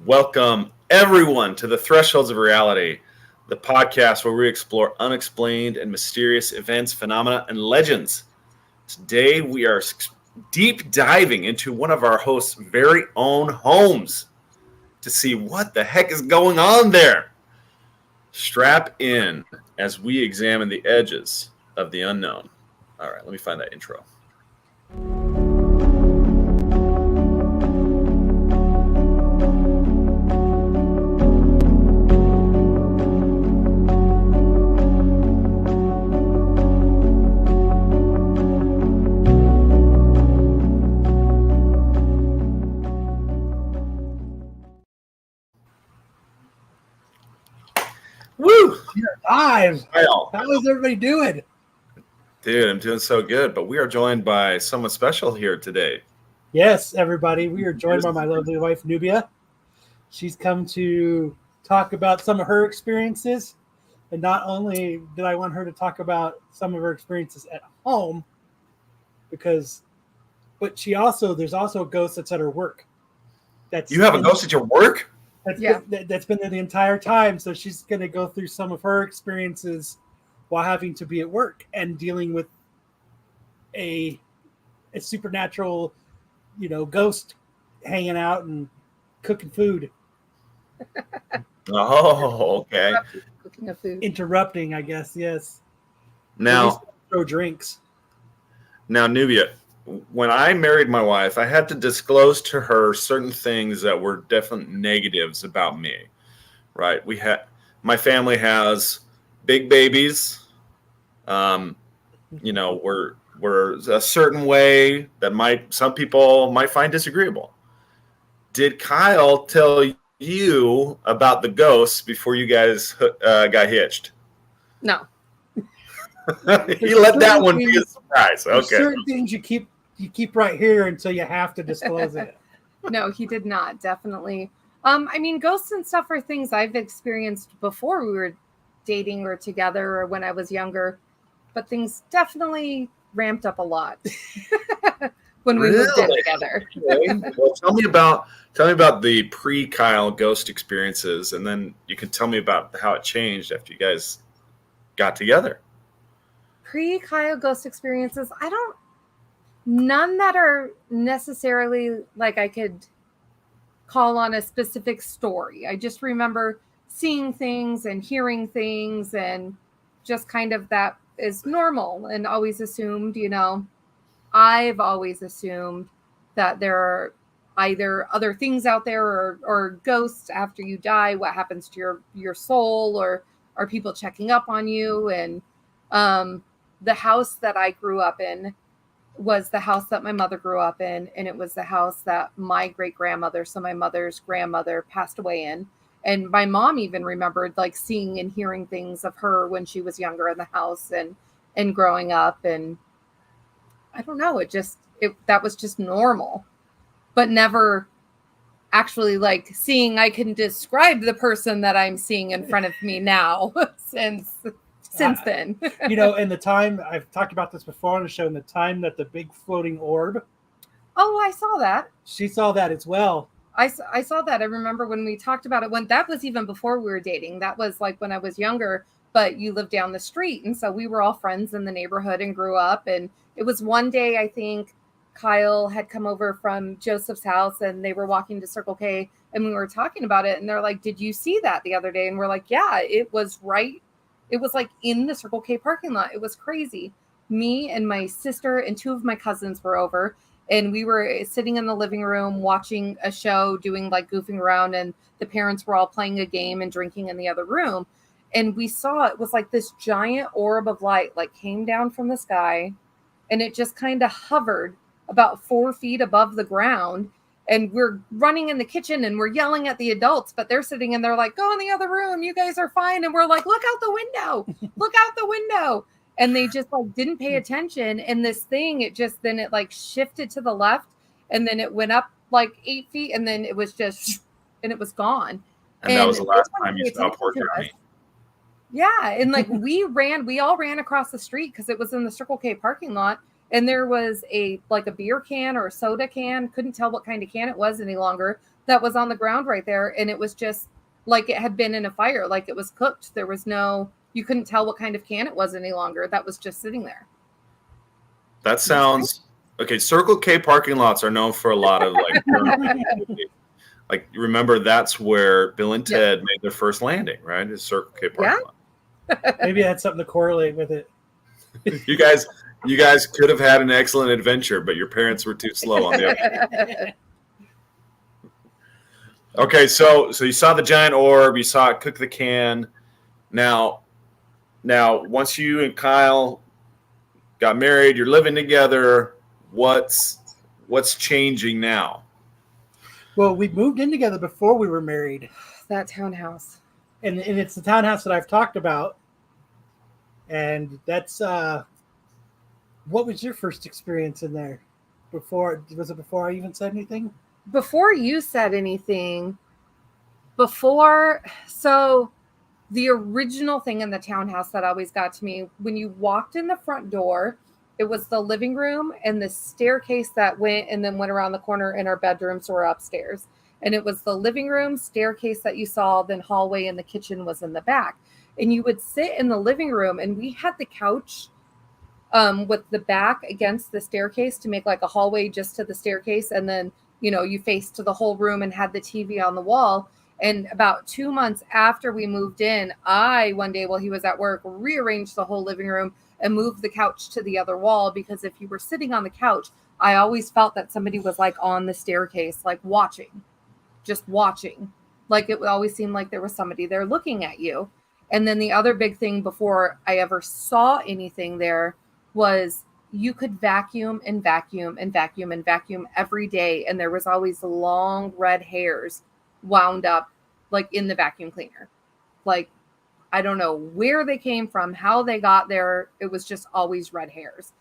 Welcome, everyone, to the Thresholds of Reality, the podcast where we explore unexplained and mysterious events, phenomena, and legends. Today, we are deep diving into one of our hosts' very own homes to see what the heck is going on there. Strap in as we examine the edges of the unknown. All right, let me find that intro. Woo! You're live. Kyle. How is everybody doing? Dude, I'm doing so good, but we are joined by someone special here today. Yes, everybody. We are joined by my lovely wife, Nubia. She's come to talk about some of her experiences. And not only did I want her to talk about some of her experiences at home, but there's also a ghost that's at her work. You have a ghost at your work? That's been there the entire time. So she's going to go through some of her experiences while having to be at work and dealing with a supernatural, ghost hanging out and cooking food. Oh, okay. Cooking of food. Interrupting, I guess, yes. Now, throw drinks. Now, Nubia, when I married my wife, I had to disclose to her certain things that were definite negatives about me, right? My family has big babies. We're a certain way that some people might find disagreeable. Did Kyle tell you about the ghosts before you guys got hitched? No. He let that one be a surprise. Okay. Certain things you keep right here until you have to disclose it. No, he did not. Definitely. Ghosts and stuff are things I've experienced before we were dating or together or when I was younger, but things definitely ramped up a lot when we moved in together. Okay. Well, tell me about the pre-Kyle ghost experiences, and then you can tell me about how it changed after you guys got together. Pre-Kyle ghost experiences, none that are necessarily like I could call on a specific story. I just remember seeing things and hearing things and just kind of that is normal, and always assumed, I've always assumed that there are either other things out there or ghosts after you die. What happens to your soul, or are people checking up on you? And the house that I grew up in was the house that my mother grew up in, and it was the house that my great-grandmother, so my mother's grandmother, passed away in. And my mom even remembered like seeing and hearing things of her when she was younger in the house and growing up. And I don't know, that was just normal, but never actually like seeing. I can describe the person that I'm seeing in front of me now since then. And the time, I've talked about this before on the show, and the time that the big floating orb. Oh, I saw that. She saw that as well. I saw that. I remember when we talked about it, when that was even before we were dating. That was like when I was younger, but you lived down the street. And so we were all friends in the neighborhood and grew up. And it was one day, I think Kyle had come over from Joseph's house and they were walking to Circle K and we were talking about it. And they're like, did you see that the other day? And we're like, yeah, it was right. It was like in the Circle K parking lot. It was crazy. Me and my sister and two of my cousins were over. And we were sitting in the living room watching a show, doing like goofing around, and the parents were all playing a game and drinking in the other room. And we saw it was like this giant orb of light like came down from the sky, and it just kind of hovered about 4 feet above the ground. And we're running in the kitchen and we're yelling at the adults, but they're sitting and they're like, go in the other room. You guys are fine. And we're like, look out the window, look out the window. And they just like didn't pay attention. And this thing, it like shifted to the left, and then it went up like 8 feet, and then it was just, and it was gone. And that was the last time you saw poor Jeremy. Yeah. And like we all ran across the street because it was in the Circle K parking lot. and there was a beer can or a soda can, couldn't tell what kind of can it was any longer, that was on the ground right there, and it was just like it had been in a fire, like it was cooked. There was you couldn't tell what kind of can it was any longer. That was just sitting there. That sounds okay. Circle K parking lots are known for a lot of like remember that's where Bill and Ted made their first landing, right? Is Circle K parking lot. Maybe it had something to correlate with it. You guys could have had an excellent adventure, but your parents were too slow on the other. Okay, so you saw the giant orb, you saw it cook the can. Now once you and Kyle got married, you're living together, what's changing now? Well, we moved in together before we were married. That townhouse. And it's the townhouse that I've talked about. And that's what was your first experience in there? Was it before I even said anything? Before you said anything, so the original thing in the townhouse that always got to me, when you walked in the front door, it was the living room and the staircase that went around the corner, and our bedrooms were upstairs. And it was the living room, staircase that you saw, then hallway, and the kitchen was in the back. And you would sit in the living room, and we had the couch with the back against the staircase to make like a hallway just to the staircase. And then, you faced to the whole room and had the TV on the wall. And about 2 months after we moved in, one day while he was at work, rearranged the whole living room and moved the couch to the other wall, because if you were sitting on the couch, I always felt that somebody was like on the staircase, like just watching. Like it would always seem like there was somebody there looking at you. And then the other big thing before I ever saw anything there was you could vacuum and vacuum and vacuum and vacuum every day. And there was always long red hairs wound up like in the vacuum cleaner. Like, I don't know where they came from, how they got there. It was just always red hairs.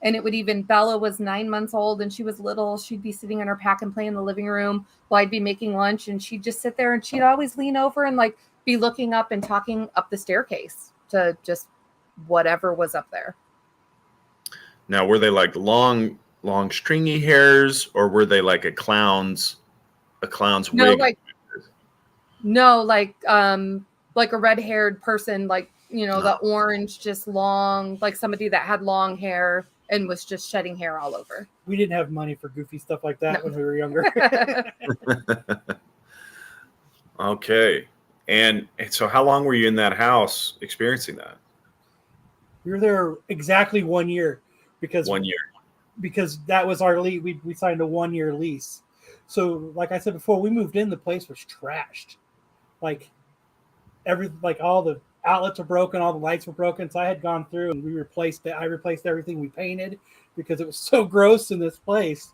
And it would even, Bella was 9 months old and she was little. She'd be sitting in her pack and play in the living room while I'd be making lunch. And she'd just sit there and she'd always lean over and like be looking up and talking up the staircase to just whatever was up there. Now, were they like long stringy hairs, or were they like a clown's wig? No, like a red-haired person, like, the orange, just long, like somebody that had long hair and was just shedding hair all over. We didn't have money for goofy stuff like that when we were younger. Okay. And so how long were you in that house experiencing that? We were there exactly 1 year because that was our lease. We signed a 1 year lease. So like I said before, we moved in, the place was trashed. Like all the outlets were broken, all the lights were broken. So I had gone through and I replaced everything we painted because it was so gross in this place.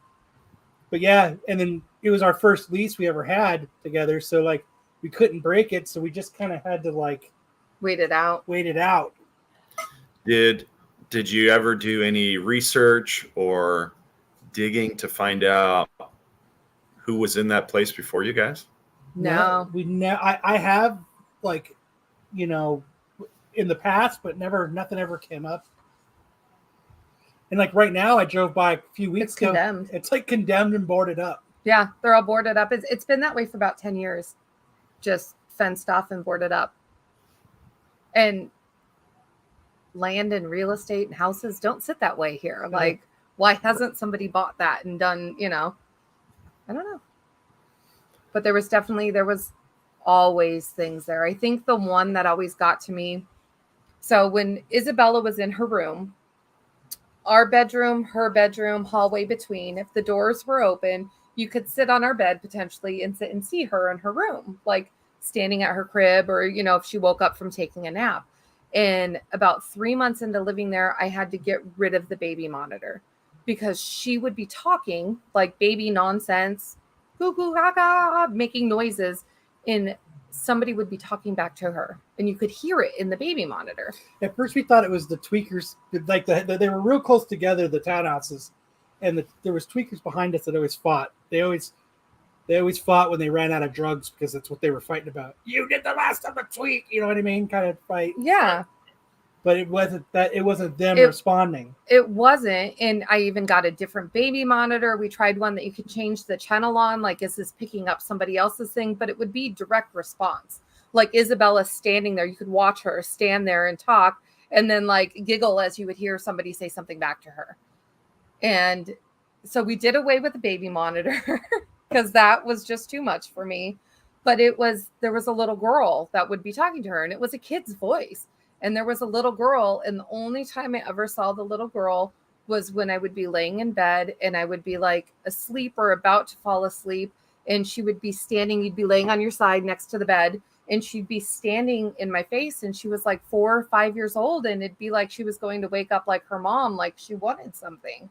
But yeah, and then it was our first lease we ever had together. So like we couldn't break it. So we just kind of had to like wait it out. Did you ever do any research or digging to find out who was in that place before you guys? No. I have like, in the past, but nothing ever came up. And like right now, I drove by a few weeks ago. Condemned. It's like condemned and boarded up. Yeah, they're all boarded up. It's been that way for about 10 years. Just fenced off and boarded up. And land and real estate and houses don't sit that way here. No. Like, why hasn't somebody bought that and done, I don't know. But there was always things there. I think the one that always got to me, so when Isabella was in her room, our bedroom, her bedroom, hallway between, if the doors were open, you could sit on our bed potentially and sit and see her in her room, like standing at her crib, or, if she woke up from taking a nap. And about 3 months into living there, I had to get rid of the baby monitor because she would be talking like baby nonsense, goo goo gaga, making noises, and somebody would be talking back to her, and you could hear it in the baby monitor. At first, we thought it was the tweakers. Like they were real close together, the townhouses, and there was tweakers behind us that always fought. They always fought when they ran out of drugs because that's what they were fighting about. You did the last of the tweak, you know what I mean? Kind of fight. Yeah. but it wasn't them It- responding. It wasn't. And I even got a different baby monitor. We tried one that you could change the channel on. Like, is this picking up somebody else's thing? But it would be direct response. Like Isabella standing there. You could watch her stand there and talk and then like giggle as you would hear somebody say something back to her. And so we did away with the baby monitor because that was just too much for me. But there was a little girl that would be talking to her, and it was a kid's voice. And there was a little girl, and the only time I ever saw the little girl was when I would be laying in bed and I would be like asleep or about to fall asleep, and she would be standing, you'd be laying on your side next to the bed, and she'd be standing in my face, and she was like 4 or 5 years old, and it'd be like she was going to wake up like her mom, like she wanted something.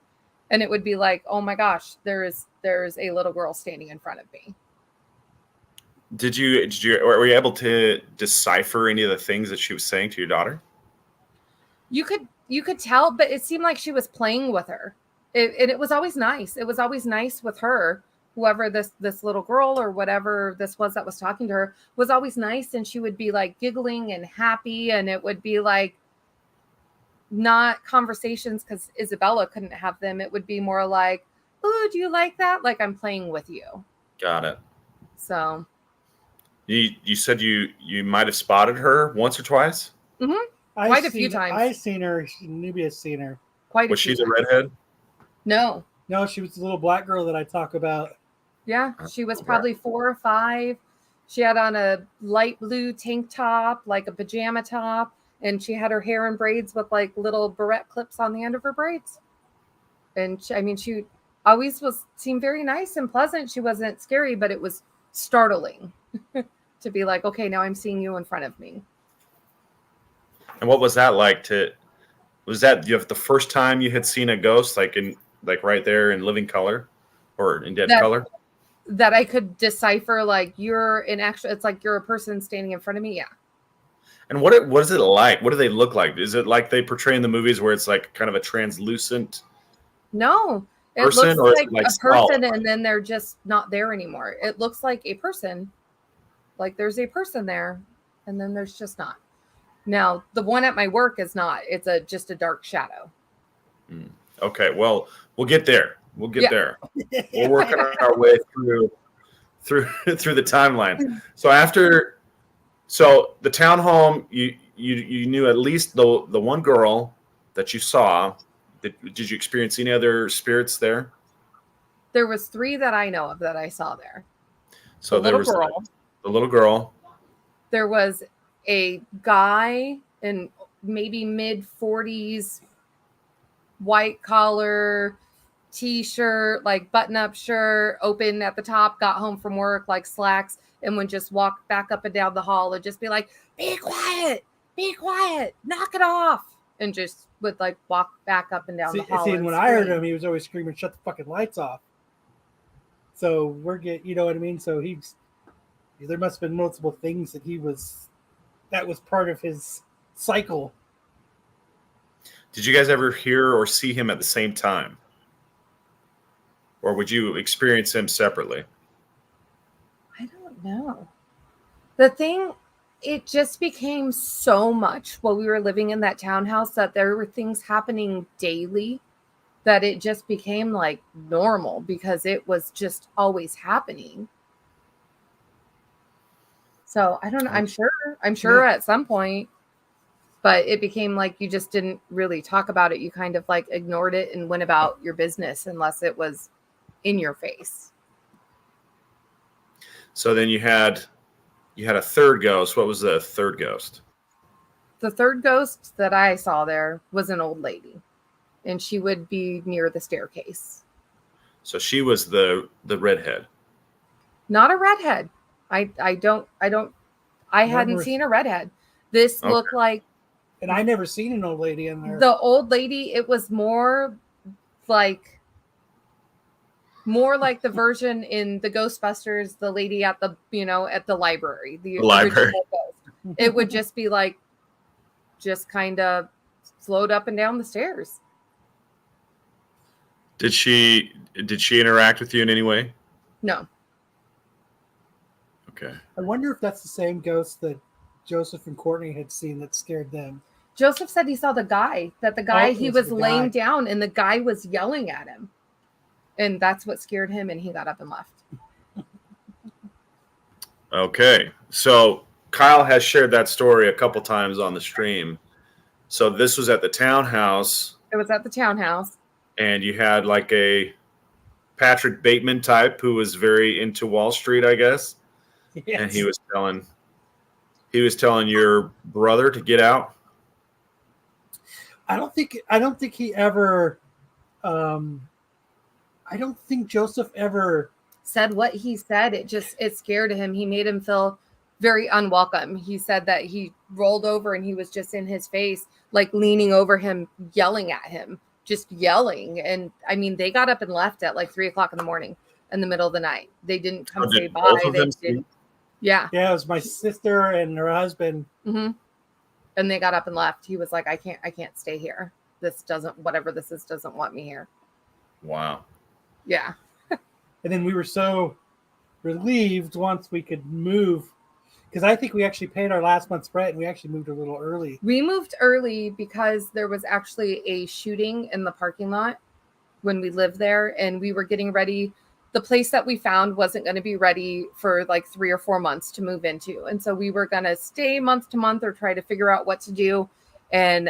And it would be like, oh my gosh, there's a little girl standing in front of me. Were you able to decipher any of the things that she was saying to your daughter? You could tell, but it seemed like she was playing with her. It was always nice. It was always nice with her. Whoever this little girl or whatever this was that was talking to her was always nice. And she would be like giggling and happy. And it would be like not conversations because Isabella couldn't have them. It would be more like, oh, do you like that? Like I'm playing with you. Got it. So. You said you might have spotted her once or twice? Mm-hmm. Quite a few times. I've seen her. Nubia's seen her. Quite a Was few she the times. redhead? No, she was the little black girl that I talk about. Yeah, she was probably 4 or 5. She had on a light blue tank top, like a pajama top, and she had her hair in braids with like little barrette clips on the end of her braids. And she always seemed very nice and pleasant. She wasn't scary, but it was startling to be like, okay, now I'm seeing you in front of me. And what was that like was that the first time you had seen a ghost, like right there in living color or in dead color? That I could decipher, like it's like you're a person standing in front of me. Yeah. And what is it like? What do they look like? Is it like they portray in the movies where it's like kind of a translucent No, it person, looks or like a person and then they're just not there anymore. It looks like a person, like there's a person there and then there's just not. Now, the one at my work is not. It's just a dark shadow. Okay, well, we'll get there. We'll get there. We're working our way through the timeline. So the townhome, you knew at least the one girl that you saw. Did you experience any other spirits there? There was 3 that I know of that I saw there. So there was the little girl. There was a guy in maybe mid 40s, white collar, t-shirt, like button-up shirt, open at the top, got home from work, like slacks, and would just walk back up and down the hall and just be like, be quiet, knock it off. And just would like walk back up and down the hall. See, when I heard him, he was always screaming, shut the fucking lights off. So you know what I mean? So there must have been multiple things that was part of his cycle. Did you guys ever hear or see him at the same time? Or would you experience him separately? I don't know. The thing, it just became so much while we were living in that townhouse that there were things happening daily that it just became like normal because it was just always happening. So I don't know. I'm sure at some point, but it became like you just didn't really talk about it. You kind of like ignored it and went about your business unless it was in your face. So then you had a third ghost. What was the third ghost? The third ghost that I saw there was an old lady, and she would be near the staircase. So she was the redhead. Not a redhead. I hadn't seen a redhead. This looked like, and I never seen an old lady in there. The old lady, it was more like the version in the Ghostbusters, the lady at the library, the library. Ghost. It would just be like, just kind of float up and down the stairs. Did she interact with you in any way? No. Okay. I wonder if that's the same ghost that Joseph and Courtney had seen that scared them. Joseph said he saw the guy he was laying down and the guy was yelling at him. And that's what scared him, and he got up and left. Okay. So Kyle has shared that story a couple times on the stream. So this was at the townhouse. It was at the townhouse. And you had like a Patrick Bateman type who was very into Wall Street, I guess. Yes. And he was telling your brother to get out. I don't think he ever I don't think Joseph ever said what he said. It scared him. He made him feel very unwelcome. He said that he rolled over and he was just in his face, like leaning over him, yelling at him, just yelling. And I mean, they got up and left at like 3:00 in the morning in the middle of the night. They didn't come say bye. Yeah. Yeah, it was my sister and her husband. Mm-hmm. And they got up and left. He was like, I can't stay here. Whatever this is, doesn't want me here. Wow. Yeah. And then we were so relieved once we could move, because I think we actually paid our last month's rent and we actually moved a little early. We moved early because there was actually a shooting in the parking lot when we lived there, and we were getting ready. The place that we found wasn't going to be ready for like 3 or 4 months to move into. And so we were going to stay month to month or try to figure out what to do. And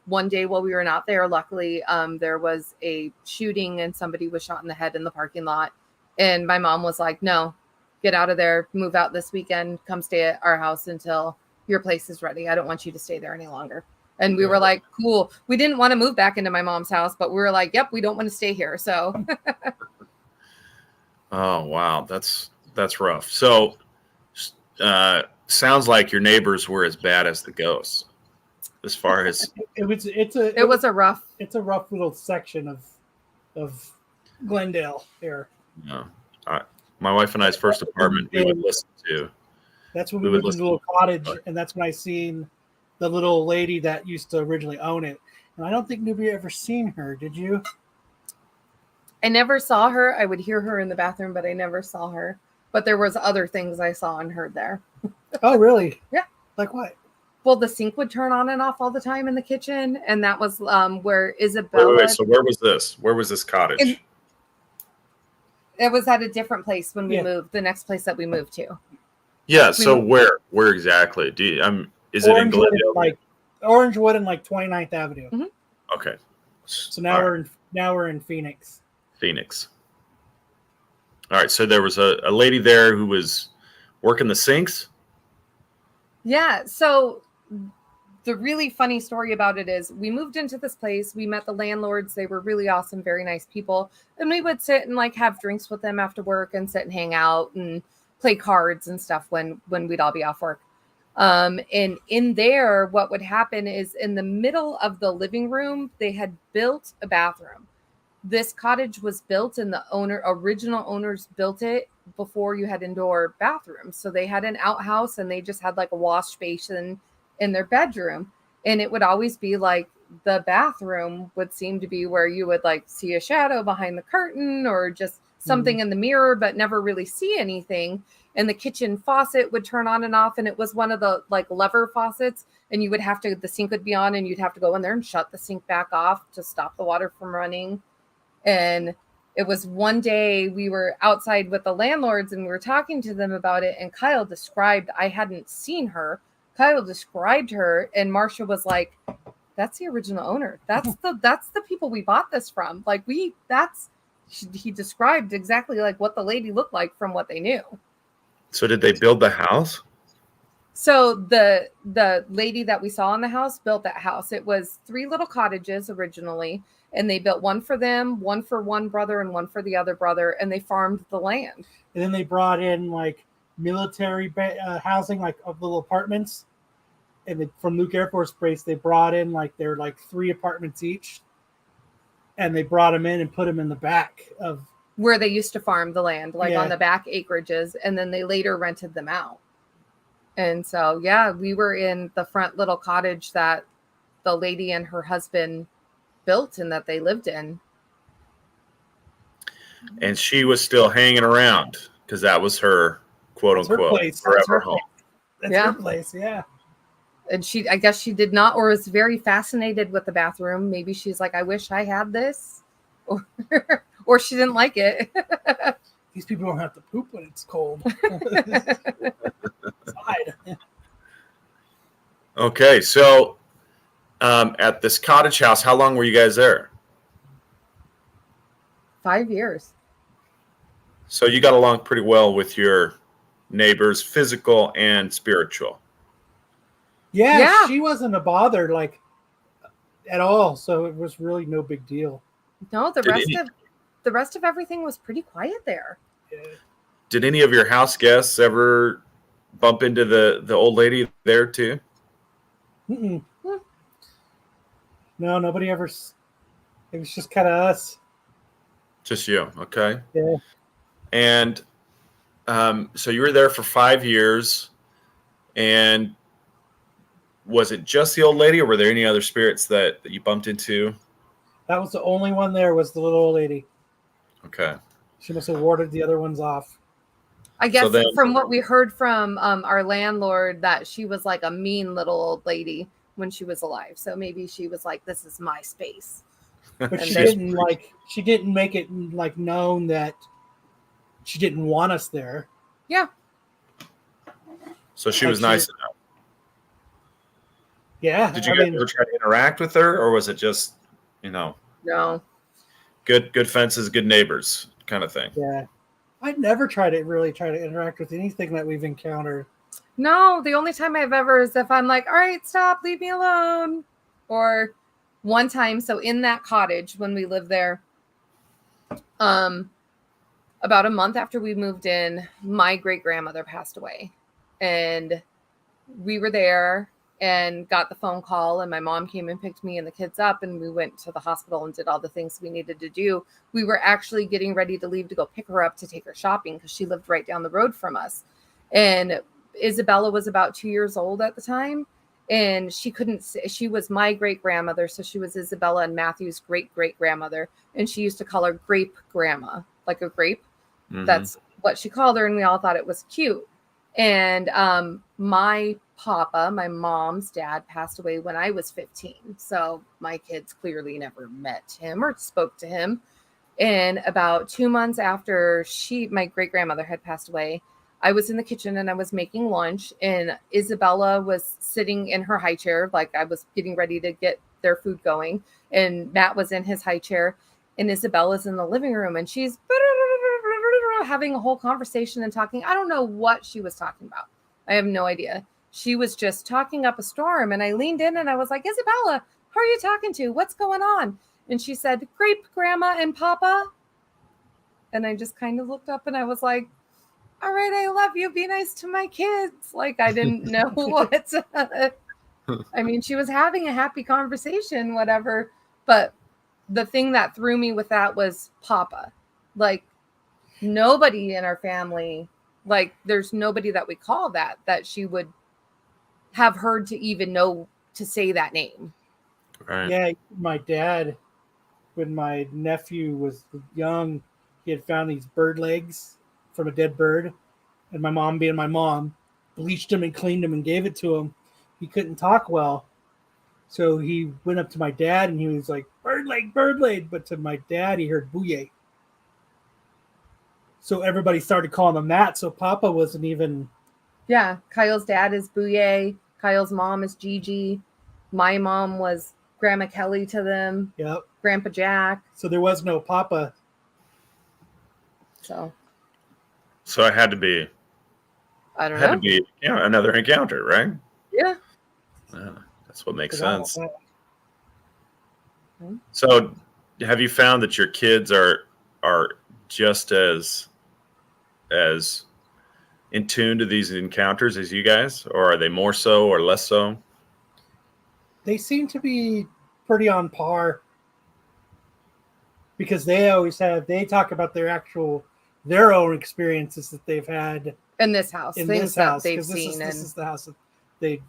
one day while we were not there, luckily, there was a shooting and somebody was shot in the head in the parking lot. And my mom was like, no, get out of there, move out this weekend, come stay at our house until your place is ready. I don't want you to stay there any longer. And we were like, cool. We didn't want to move back into my mom's house, but we were like, yep, we don't want to stay here. So. Oh, wow. That's rough. So sounds like your neighbors were as bad as the ghosts as far as it was a rough little section of Glendale here. No. My wife and I's first apartment we would listen to. That's when we moved to the little cottage, and that's when I seen the little lady that used to originally own it. And I don't think nobody ever seen her. Did you? I never saw her. I would hear her in the bathroom, but I never saw her. But there was other things I saw and heard there. Oh, really? Yeah. Like what? Well, the sink would turn on and off all the time in the kitchen, and that was where Isabella. Wait. So where was this? Where was this cottage? It was at a different place when we moved. The next place that we moved to. Yeah. So where exactly? Is it in Glendale? Like Orangewood and like 29th Avenue. Mm-hmm. Okay. So now we're in Phoenix. All right. So there was a lady there who was working the sinks. Yeah. So the really funny story about it is we moved into this place. We met the landlords. They were really awesome, very nice people. And we would sit and like have drinks with them after work and sit and hang out and play cards and stuff when we'd all be off work. And in there, what would happen is in the middle of the living room, they had built a bathroom. This cottage was built and the original owners built it before you had indoor bathrooms. So they had an outhouse and they just had like a wash basin in their bedroom. And it would always be like the bathroom would seem to be where you would like see a shadow behind the curtain or just something in the mirror, but never really see anything. And the kitchen faucet would turn on and off. And it was one of the like lever faucets. And you would have to, the sink would be on and you'd have to go in there and shut the sink back off to stop the water from running. And it was one day we were outside with the landlords and we were talking to them about it. And Kyle described, I hadn't seen her. Kyle described her and Marcia was like, that's the original owner. That's the people we bought this from. Like he described exactly like what the lady looked like from what they knew. So did they build the house? So the lady that we saw in the house built that house. It was 3 little cottages originally. And they built one for them, one for one brother, and one for the other brother, and they farmed the land. And then they brought in like military housing, like of little apartments. And from Luke Air Force Base, they brought in like they're like 3 apartments each, and they brought them in and put them in the back of where they used to farm the land, like on the back acreages, and then they later rented them out. And so, we were in the front little cottage that the lady and her husband built and that they lived in. And she was still hanging around because that was her quote unquote forever home. That's her place, yeah. And I guess she did not, or was very fascinated with the bathroom. Maybe she's like, I wish I had this, or or she didn't like it. These people don't have to poop when it's cold. It's hide. Okay, so at this cottage house, how long were you guys there? 5 years. So you got along pretty well with your neighbors, physical and spiritual. Yeah, she wasn't a bother like at all, so it was really no big deal. No, the rest of everything was pretty quiet there. Yeah. Did any of your house guests ever bump into the old lady there too? Mm-mm. No, nobody ever. It was just kind of us. Just you, okay. Yeah. And so you were there for 5 years, and was it just the old lady, or were there any other spirits that you bumped into? That was the only one there, was the little old lady. Okay. She must have warded the other ones off. I guess from what we heard from our landlord, that she was like a mean little old lady when she was alive. So maybe she was like, "This is my space." But she didn't make it like known that she didn't want us there. Yeah. So she was nice enough. Yeah. Did you guys ever try to interact with her, or was it just, No. good fences, good neighbors kind of thing? Yeah. I'd never try to interact with anything that we've encountered. No, the only time I've ever is if I'm like, all right, stop, leave me alone. Or one time, so in that cottage when we lived there, about a month after we moved in, my great grandmother passed away. And we were there and got the phone call, and my mom came and picked me and the kids up, and we went to the hospital and did all the things we needed to do. We were actually getting ready to leave to go pick her up to take her shopping because she lived right down the road from us. And Isabella was about 2 years old at the time, and she was my great grandmother. So she was Isabella and Matthew's great grandmother. And she used to call her grape grandma, like a grape. Mm-hmm. That's what she called her. And we all thought it was cute. And my papa, my mom's dad, passed away when I was 15. So my kids clearly never met him or spoke to him. And about 2 months after my great grandmother had passed away, I was in the kitchen and I was making lunch, and Isabella was sitting in her high chair. Like I was getting ready to get their food going, and Matt was in his high chair, and Isabella's in the living room, and she's having a whole conversation and talking. I don't know what she was talking about. I have no idea. She was just talking up a storm, and I leaned in and I was like, Isabella, who are you talking to? What's going on? And she said, grape grandma and papa. And I just kind of looked up and I was like, all right, I love you. Be nice to my kids. Like I didn't know what. I mean, she was having a happy conversation, whatever. But the thing that threw me with that was papa. Like nobody in our family, like there's nobody that we call that she would have heard to even know to say that name. Right. Yeah, my dad, when my nephew was young, he had found these bird legs from a dead bird, and my mom, being my mom, bleached him and cleaned him and gave it to him. He couldn't talk well, so he went up to my dad and he was like, bird leg, but to my dad he heard booyah. So everybody started calling him that. So Papa wasn't even. Yeah, Kyle's dad is Booyah. Kyle's mom is Gigi. My mom was Grandma Kelly to them. Yep. Grandpa Jack. So there was no Papa. So it had to be. I don't know. Had to be another encounter, right? Yeah. That's what makes sense. So, have you found that your kids are just as in tune to these encounters as you guys, or are they more so or less so? They seem to be pretty on par, because they talk about their own experiences that they've had in this house, they've seen. This is the house that they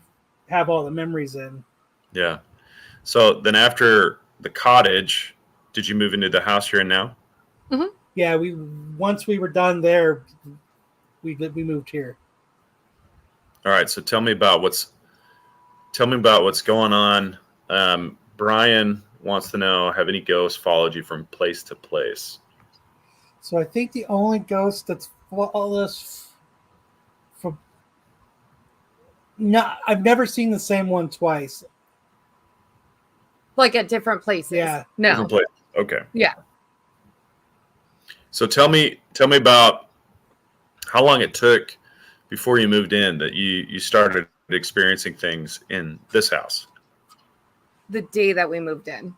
have all the memories in. Yeah. So then after the cottage, did you move into the house you're in now? Mm-hmm. Yeah, once we were done there, we moved here. All right. So tell me about tell me about what's going on. Brian wants to know, have any ghosts followed you from place to place? So I think the only ghost that's followed us from no, I've never seen the same one twice. Like at different places. Yeah. No. Different places. Okay. Yeah. So tell me about how long it took before you moved in that you started experiencing things in this house. The day that we moved in.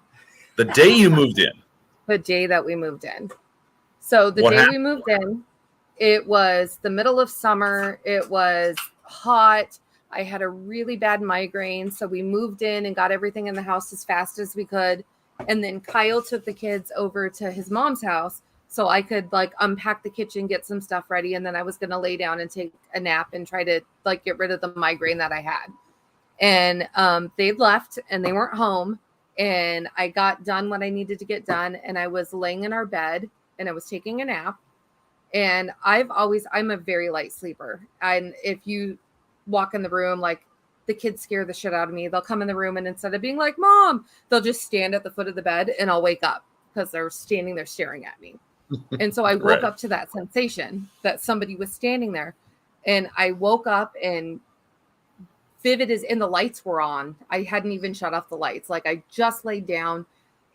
The day you moved in. The day that we moved in. So the What day happened? we moved in, it was the middle of summer. It was hot. I had a really bad migraine. So we moved in and got everything in the house as fast as we could. And then Kyle took the kids over to his mom's house so I could like unpack the kitchen, get some stuff ready. And then I was going to lay down and take a nap and try to like get rid of the migraine that I had. And they'd left and they weren't home. And I got done what I needed to get done. And I was laying in our bed and I was taking a nap. And I'm a very light sleeper. And if you walk in the room, like the kids scare the shit out of me, they'll come in the room and instead of being like, Mom, they'll just stand at the foot of the bed and I'll wake up because they're standing there staring at me. And so I woke Right. up to that sensation that somebody was standing there. And I woke up and vivid as in the lights were on. I hadn't even shut off the lights. Like I just laid down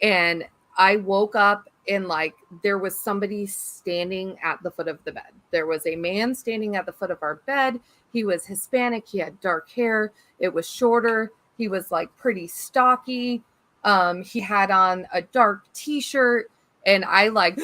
and I woke up and like there was somebody standing at the foot of the bed. There was a man standing at the foot of our bed. He was Hispanic. He had dark hair. It was shorter. He was like pretty stocky. He had on a dark t-shirt and I like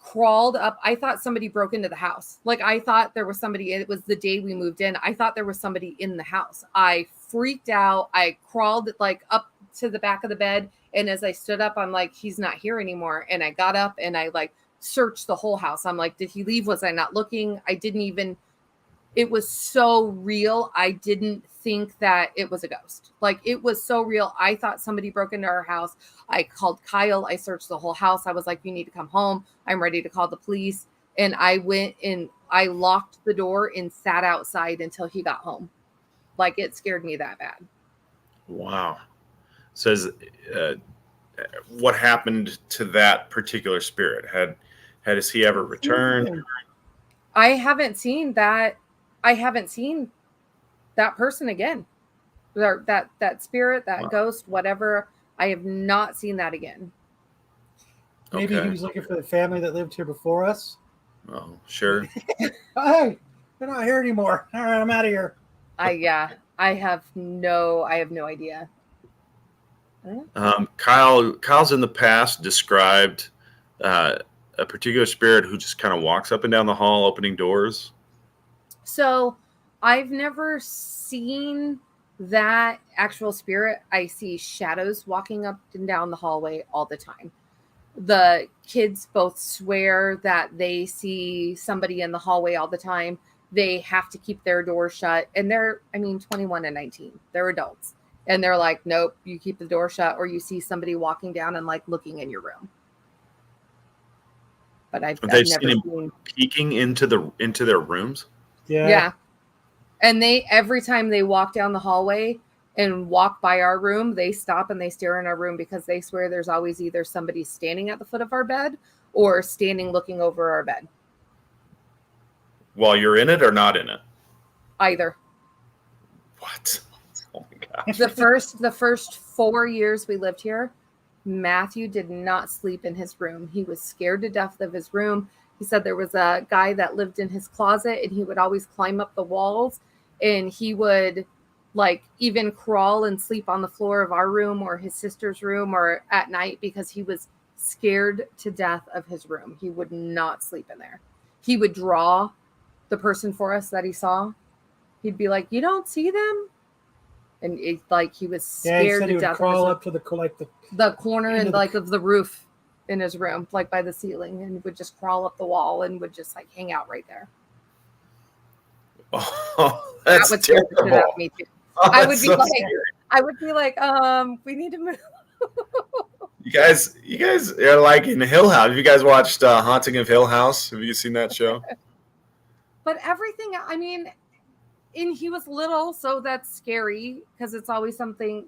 crawled up. I thought somebody broke into the house. Like I thought there was somebody. It was the day we moved in. I thought there was somebody in the house. I freaked out. I crawled like up to the back of the bed. And as I stood up, I'm like, he's not here anymore. And I got up and I like searched the whole house. I'm like, did he leave? Was I not looking? It was so real. I didn't think that it was a ghost. Like it was so real. I thought somebody broke into our house. I called Kyle. I searched the whole house. I was like, you need to come home. I'm ready to call the police. And I went and I locked the door and sat outside until he got home. Like it scared me that bad. Wow. Says, what happened to that particular spirit? Has he ever returned? I haven't seen that. I haven't seen that person again. Or that spirit, that Wow. ghost, whatever. I have not seen that again. Maybe Okay. he was looking for the family that lived here before us. Oh, sure. Hey, they're not here anymore. All right, I'm out of here. I have no idea. Kyle's in the past described a particular spirit who just kind of walks up and down the hall, opening doors. So I've never seen that actual spirit. I see shadows walking up and down the hallway all the time. The kids both swear that they see somebody in the hallway all the time. They have to keep their door shut. And they're 21 and 19. They're adults. And they're like, nope, you keep the door shut or you see somebody walking down and like looking in your room. But I've They've never seen him seen peeking into their rooms. Yeah. And every time they walk down the hallway and walk by our room, they stop and they stare in our room because they swear there's always either somebody standing at the foot of our bed or standing looking over our bed. While you're in it or not in it? Either. What? Oh my gosh. The first 4 years we lived here, Matthew did not sleep in his room. He was scared to death of his room. He said there was a guy that lived in his closet and he would always climb up the walls and he would like even crawl and sleep on the floor of our room or his sister's room or at night because he was scared to death of his room. He would not sleep in there. He would draw the person for us that he saw. He'd be like, you don't see them? And it's like he was Yeah, he scared said he to would death crawl of up to the corner into and the- like of the roof in his room, like by the ceiling, and would just crawl up the wall and would just like hang out right there. Oh, that's That would scare the shit terrible. out of me too. Oh, I that's would be so like, scary. we need to move. You guys are like in Hill House. Have you guys watched Haunting of Hill House? Have you seen that show? But everything, and he was little, so that's scary because it's always something.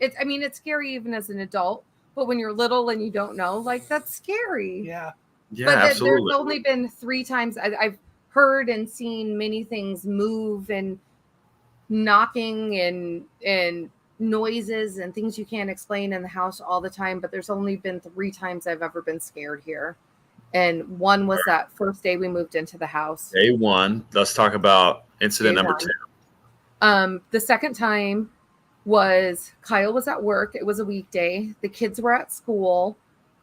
It's scary even as an adult, but when you're little and you don't know, like that's scary. Yeah. Yeah, But absolutely. there's only been 3 times I've heard and seen many things move and knocking and noises and things you can't explain in the house all the time. But there's only been 3 times I've ever been scared here. And one was that first day we moved into the house. Day 1. Let's talk about incident Day number 1. 2. The second time was Kyle was at work. It was a weekday. The kids were at school.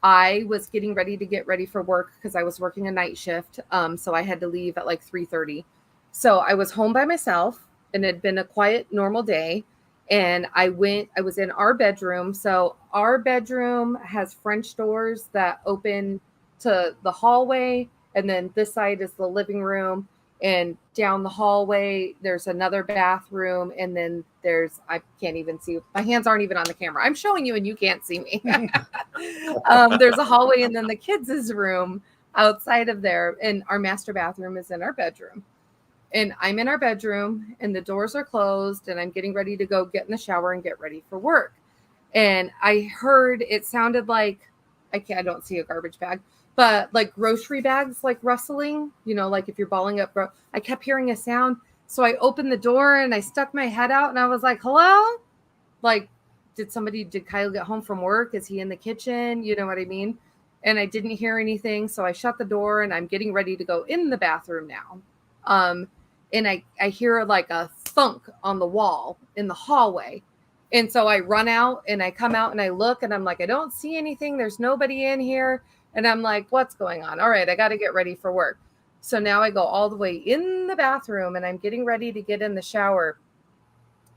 I was getting ready to get ready for work because I was working a night shift. So I had to leave at like 3:30. So I was home by myself and it had been a quiet, normal day. And I was in our bedroom. So our bedroom has French doors that open to the hallway. And then this side is the living room. And down the hallway, there's another bathroom. And then I can't even see. My hands aren't even on the camera. I'm showing you and you can't see me. There's a hallway and then the kids' room outside of there. And our master bathroom is in our bedroom. And I'm in our bedroom and the doors are closed and I'm getting ready to go get in the shower and get ready for work. And I heard it sounded like, I don't see a garbage bag, but like grocery bags, like rustling, like if you're balling up, I kept hearing a sound. So I opened the door and I stuck my head out and I was like, hello? Like, did Kyle get home from work? Is he in the kitchen? You know what I mean? And I didn't hear anything. So I shut the door and I'm getting ready to go in the bathroom now. And I hear like a thunk on the wall in the hallway. And so I run out and I come out and I look and I'm like, I don't see anything. There's nobody in here. And I'm like, what's going on? All right, I got to get ready for work. So now I go all the way in the bathroom and I'm getting ready to get in the shower.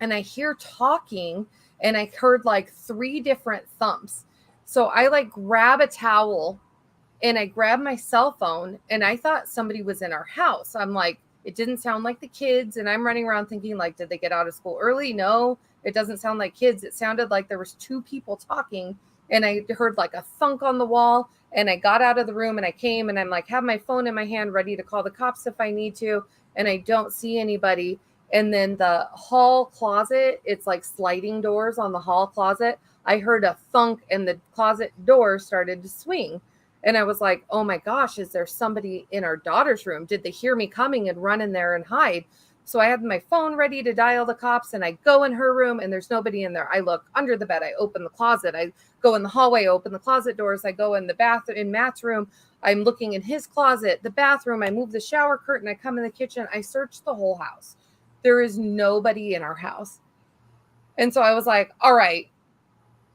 And I hear talking and I heard like 3 different thumps. So I like grab a towel and I grab my cell phone and I thought somebody was in our house. I'm like, it didn't sound like the kids. And I'm running around thinking like, did they get out of school early? No, it doesn't sound like kids. It sounded like there was 2 people talking and I heard like a thunk on the wall and I got out of the room and I came and I'm like, have my phone in my hand ready to call the cops if I need to. And I don't see anybody. And then the hall closet, it's like sliding doors on the hall closet. I heard a thunk and the closet door started to swing. And I was like, oh my gosh, is there somebody in our daughter's room? Did they hear me coming and run in there and hide? So I had my phone ready to dial the cops and I go in her room and there's nobody in there. I look under the bed. I open the closet. I go in the hallway, open the closet doors. I go in the bathroom, in Matt's room. I'm looking in his closet, the bathroom. I move the shower curtain. I come in the kitchen. I search the whole house. There is nobody in our house. And so I was like, all right,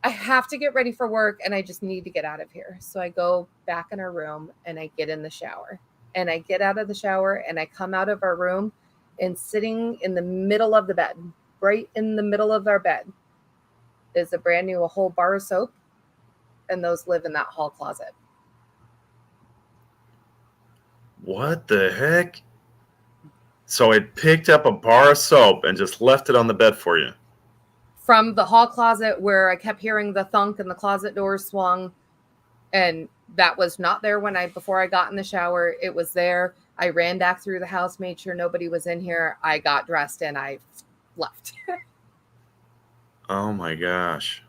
I have to get ready for work and I just need to get out of here. So I go back in our room and I get in the shower and I get out of the shower and I come out of our room and sitting in the middle of the bed, right in the middle of our bed, is a whole bar of soap. And those live in that hall closet. What the heck? So it picked up a bar of soap and just left it on the bed for you. From the hall closet where I kept hearing the thunk and the closet doors swung. And that was not there before I got in the shower. It was there. I ran back through the house, made sure nobody was in here. I got dressed and I left. Oh my gosh.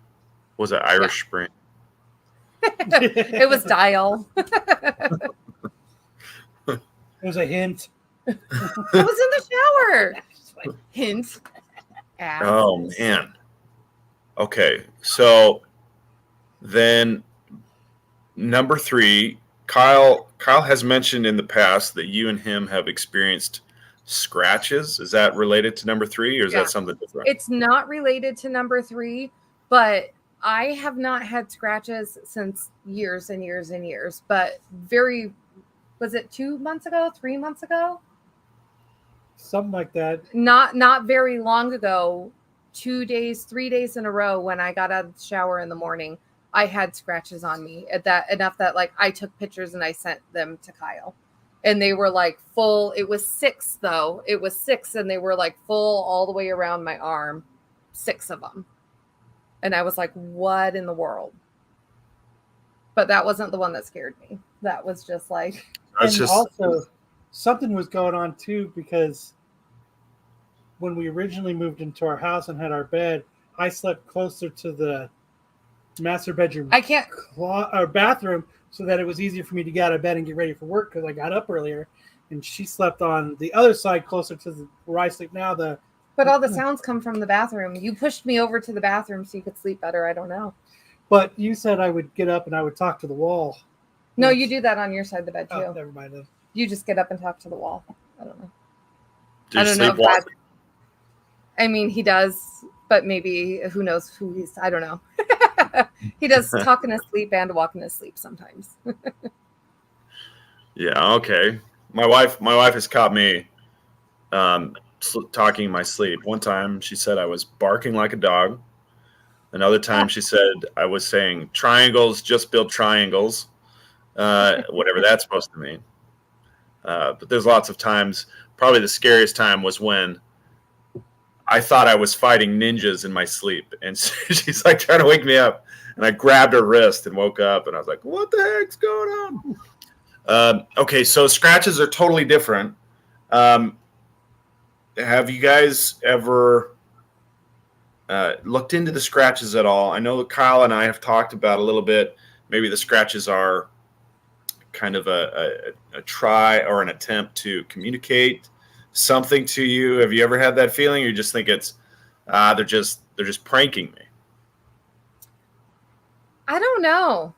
Was it Irish Spring? It was Dial. It was a hint. I was in the shower. Hint. Ass. Oh man. Okay, so then number 3, Kyle has mentioned in the past that you and him have experienced scratches. Is that related to number 3 or is that something different? It's not related to number 3, but I have not had scratches since years and years and years, but was it 2 months ago, 3 months ago? Something like that. Not very long ago, 3 days in a row when I got out of the shower in the morning, I had scratches on me enough that like I took pictures and I sent them to Kyle. And they were like full. It was 6 though. It was 6 and they were like full all the way around my arm. 6 of them. And I was like, what in the world? But that wasn't the one that scared me. That was just like. Also, something was going on too because when we originally moved into our house and had our bed, I slept closer to the master bedroom I can't. or bathroom so that it was easier for me to get out of bed and get ready for work because I got up earlier. And she slept on the other side closer to where I sleep now. But all the sounds come from the bathroom. You pushed me over to the bathroom so you could sleep better. I don't know. But you said I would get up and I would talk to the wall. No, you do that on your side of the bed too. Oh, never mind then. You just get up and talk to the wall. I don't know. Do you I don't know sleep if while- that. I mean, he does, but maybe who knows who he's. I don't know. He does talk in his sleep and walk in his sleep sometimes. Yeah, okay. My wife has caught me talking in my sleep. One time she said I was barking like a dog. Another time she said I was saying triangles, just build triangles, whatever that's supposed to mean. But there's lots of times. Probably the scariest time was when I thought I was fighting ninjas in my sleep, and she's like trying to wake me up, and I grabbed her wrist and woke up, and I was like, "What the heck's going on?" Okay, so scratches are totally different. Have you guys ever looked into the scratches at all? I know that Kyle and I have talked about a little bit. Maybe the scratches are kind of a try or an attempt to communicate something to you. Have you ever had that feeling? Or you just think it's they're just pranking me? I don't know.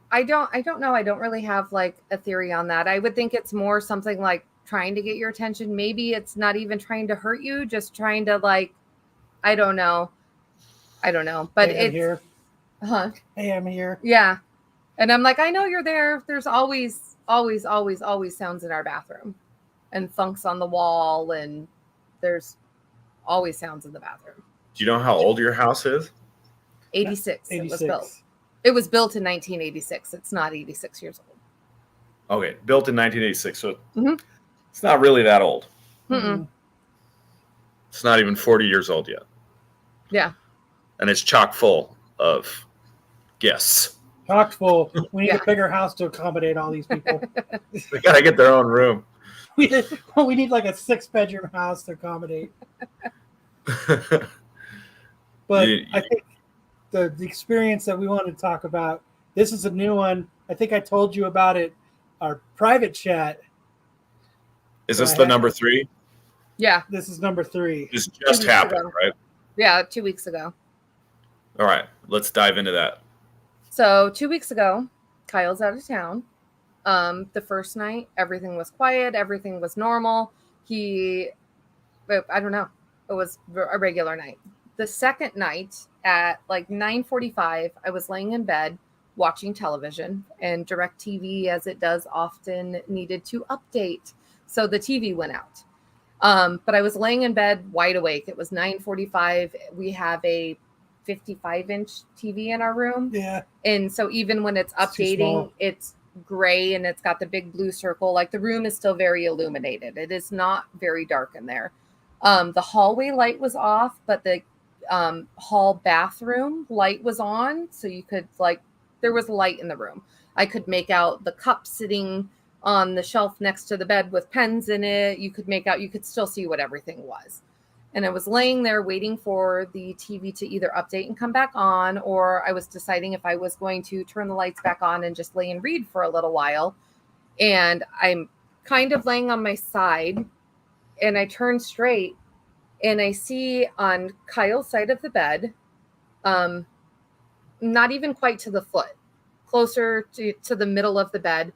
I don't know. I don't really have like a theory on that. I would think it's more something like trying to get your attention. Maybe it's not even trying to hurt you, just trying to like, I don't know. But Hey, I'm it's here. huh. Hey, I'm here. Yeah. And I'm like, I know you're there. There's always sounds in our bathroom and funks on the wall, and there's always sounds in the bathroom. Do you know how old your house is? 86. It was 86. built. It was built in 1986. It's not 86 years old. Okay, built in 1986, so Mhm. it's not really that old. Mm-mm. It's not even 40 years old yet. Yeah. And it's chock full of guests. Chock full. We need Yeah. a bigger house to accommodate all these people. They gotta get their own room. we need like a 6-bedroom house to accommodate. But I think the experience that we want to talk about, this is a new one. I think I told you about it, our private chat. Is this the number 3? Yeah. This is number 3. This 2 just weeks happened, ago. right? Yeah, 2 weeks ago. All right, let's dive into that. So 2 weeks ago, Kyle's out of town. The first night, everything was quiet. Everything was normal. I don't know. It was a regular night. The second night at like 9:45, I was laying in bed watching television, and DirecTV, as it does often, needed to update. So the TV went out. But I was laying in bed wide awake. It was 9:45. We have a 55-inch TV in our room. Yeah. And so even when it's It's too updating, small. it's gray and it's got the big blue circle. Like the room is still very illuminated. It is not very dark in there. The hallway light was off, but the hall bathroom light was on. So you could there was light in the room. I could make out the cup sitting on the shelf next to the bed with pens in it. You could still see what everything was. And I was laying there waiting for the TV to either update and come back on, or I was deciding if I was going to turn the lights back on and just lay and read for a little while. And I'm kind of laying on my side, and I turn straight, and I see on Kyle's side of the bed, not even quite to the foot, closer to the middle of the bed,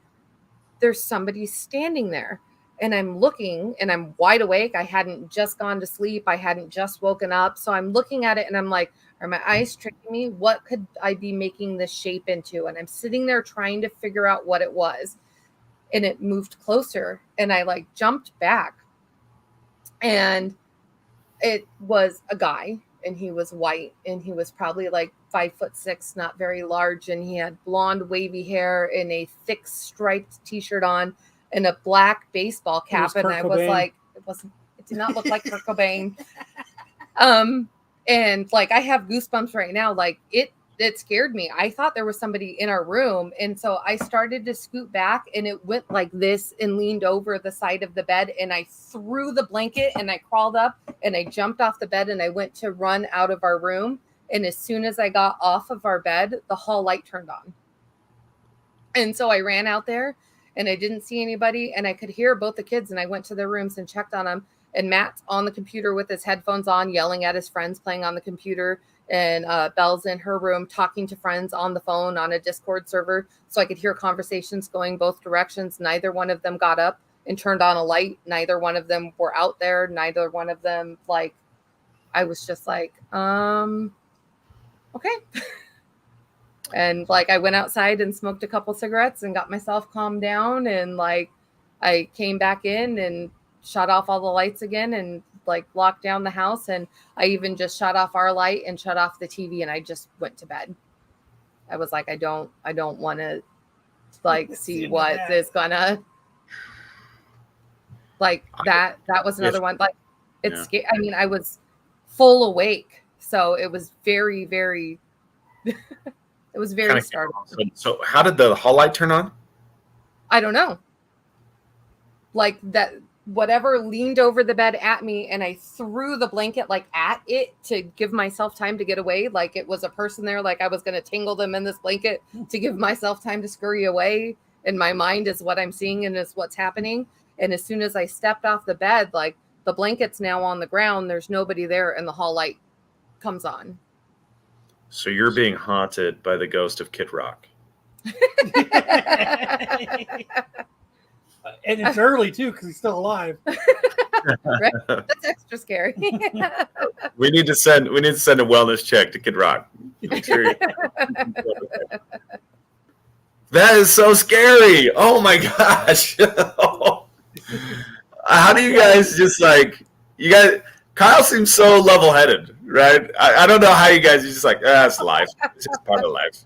there's somebody standing there. And I'm looking, and I'm wide awake. I hadn't just gone to sleep. I hadn't just woken up. So I'm looking at it, and I'm like, are my eyes tricking me? What could I be making this shape into? And I'm sitting there trying to figure out what it was. And it moved closer, and I jumped back. And it was a guy, and he was white, and he was probably 5'6", not very large. And he had blonde wavy hair and a thick striped t-shirt on, and a black baseball cap. And I was like, it did not look like Kurt Cobain. And I have goosebumps right now. It scared me. I thought there was somebody in our room. And so I started to scoot back, and it went like this and leaned over the side of the bed. And I threw the blanket, and I crawled up and I jumped off the bed and I went to run out of our room. And as soon as I got off of our bed, the hall light turned on. And so I ran out there and I didn't see anybody, and I could hear both the kids, and I went to their rooms and checked on them. And Matt's on the computer with his headphones on, yelling at his friends, playing on the computer. And Belle's in her room talking to friends on the phone on a Discord server. So I could hear conversations going both directions. Neither one of them got up and turned on a light. Neither one of them were out there. Neither one of them, like, I was just like, okay. And like, I went outside and smoked a couple cigarettes and got myself calmed down. And like, I came back in and shut off all the lights again and like locked down the house. And I even just shut off our light and shut off the TV, and I just went to bed. I was like, I don't want to like see what is gonna like that was another one. Like, it's scary. I mean, I was full awake, so it was very, very it was very startling. So how did the hall light turn on? I don't know. Like that, whatever leaned over the bed at me, and I threw the blanket like at it to give myself time to get away. Like it was a person there, like I was going to tangle them in this blanket to give myself time to scurry away. And my mind is what I'm seeing and is what's happening. And as soon as I stepped off the bed, like the blanket's now on the ground, there's nobody there, and the hall light comes on. So you're being haunted by the ghost of Kid Rock. And it's early too, because he's still alive. Right? That's extra scary. We need to send a wellness check to Kid Rock. That is so scary. Oh my gosh. How do you guys just like, you guys, Kyle seems so level-headed, right? I don't know how you guys are just like, it's life. It's just part of life.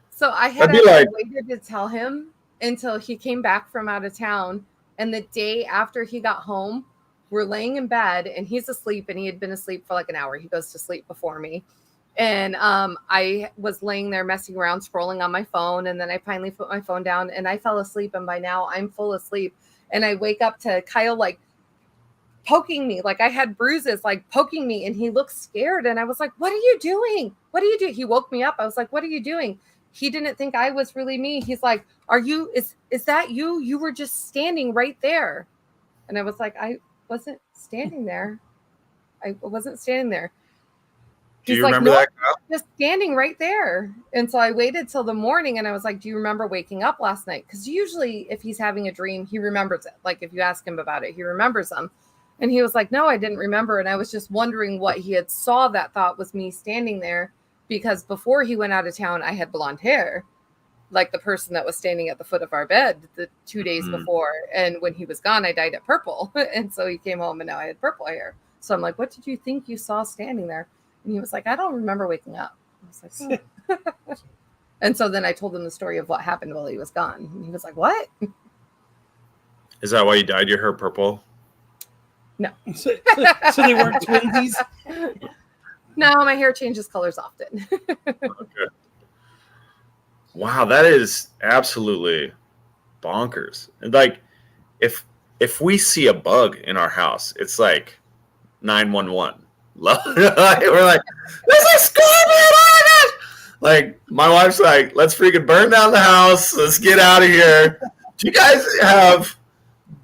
So I had waited to tell him until he came back from out of town. And the day after he got home, we're laying in bed and he's asleep, and he had been asleep for like an hour. He goes to sleep before me. And I was laying there messing around, scrolling on my phone. And then I finally put my phone down and I fell asleep. And by now I'm full asleep. And I wake up to Kyle like poking me, like I had bruises, like poking me. And he looked scared. And I was like, what are you doing? What are you doing? He woke me up. I was like, what are you doing? He didn't think I was really me. He's like, is that you? You were just standing right there. And I was like, I wasn't standing there. I wasn't standing there. Do you remember that, Kyle? Just standing right there. And so I waited till the morning, and I was like, do you remember waking up last night? Because usually if he's having a dream, he remembers it. Like if you ask him about it, he remembers them. And he was like, no, I didn't remember. And I was just wondering what he had saw that thought was me standing there. Because before he went out of town, I had blonde hair, like the person that was standing at the foot of our bed the 2 days before. And when he was gone, I dyed it purple. And so he came home and now I had purple hair. So I'm like, what did you think you saw standing there? And he was like, I don't remember waking up. I was like, oh. And so then I told him the story of what happened while he was gone. And he was like, what? Is that why you dyed your hair purple? No. So they weren't twinsies? No, my hair changes colors often. Okay. Wow, that is absolutely bonkers. And like, if we see a bug in our house, it's like 911. We're like, there's a scorpion! Oh my gosh! Like, my wife's like, let's freaking burn down the house. Let's get out of here. Do you guys have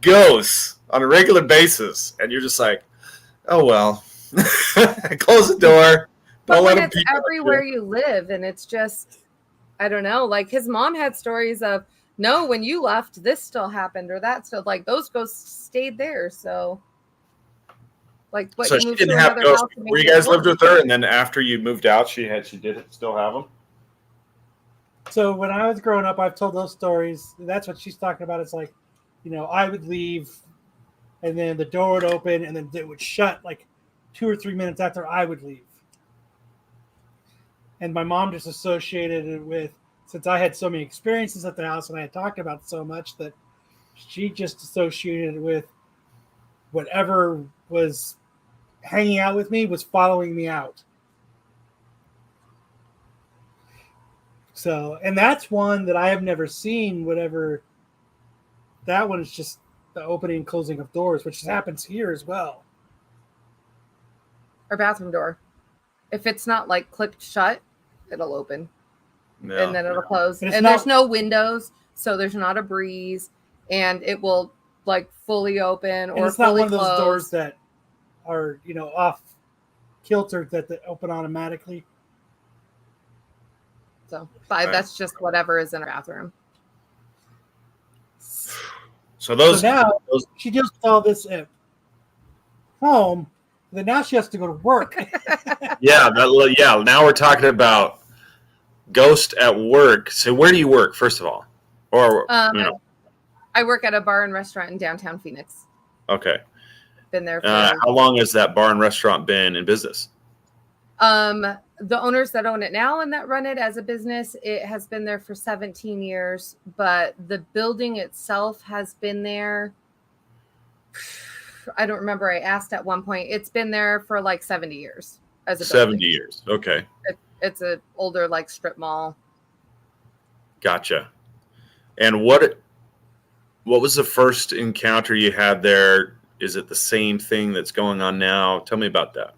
ghosts on a regular basis? And you're just like, oh well. Close the door. But when it's everywhere you live, and it's just, I don't know. Like his mom had stories of, no, when you left, this still happened or that still, like those ghosts stayed there. So, like, what? So she didn't have ghosts before you guys lived with her, and then after you moved out, she did still have them. So when I was growing up, I've told those stories. That's what she's talking about. It's like, I would leave, and then the door would open, and then it would shut like 2 or 3 minutes after I would leave. And my mom just associated it with, since I had so many experiences at the house and I had talked about it so much, that she just associated it with whatever was hanging out with me was following me out. So, and that's one that I have never seen, whatever. That one is just the opening and closing of doors, which happens here as well. Our bathroom door. If it's not like clicked shut, it'll open. No. And then it'll close. And it's And not- there's no windows, so there's not a breeze, and it will like fully open And or it's not fully one of those close. doors that are, off kilter that they open automatically. So, but that's just whatever is in our bathroom. So those, So now those she deals with all this at home. Then now she has to go to work. yeah, now we're talking about ghost at work. So where do you work, first of all? Or I work at a bar and restaurant in downtown Phoenix. okay. Been there for How long has that bar and restaurant been in business? the owners that own it now and that run it as a business, it has been there for 17 years, but the building itself has been there. I don't remember. I asked at one point. It's been there for like 70 years as a 70 building. years. Okay. It's an older like strip mall. Gotcha. And what was the first encounter you had there? Is it the same thing that's going on now? Tell me about that.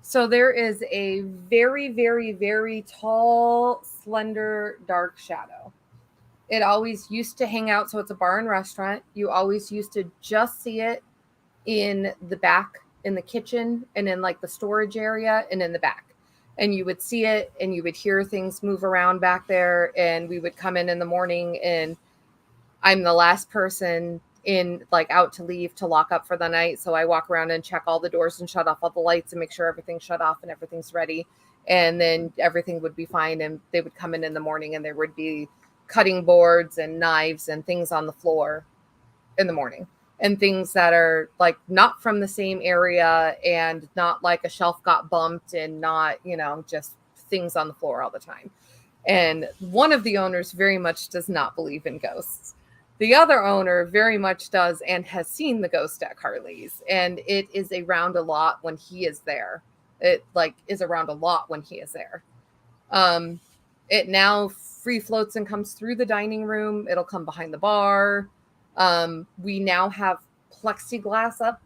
So there is a very, very, very tall, slender, dark shadow. It always used to hang out. So it's a bar and restaurant. You always used to just see it in the back, in the kitchen, and in like the storage area and in the back. And you would see it and you would hear things move around back there. And we would come in the morning, and I'm the last person in like out to leave to lock up for the night. So I walk around and check all the doors and shut off all the lights and make sure everything's shut off and everything's ready. And then everything would be fine. And they would come in the morning, and there would be cutting boards and knives and things on the floor in the morning, and things that are like not from the same area, and not like a shelf got bumped, and not, just things on the floor all the time. And one of the owners very much does not believe in ghosts. The other owner very much does and has seen the ghost at Carly's, and it is around a lot when he is there. It like is around a lot when he is there. It now free floats and comes through the dining room. It'll come behind the bar. We now have plexiglass up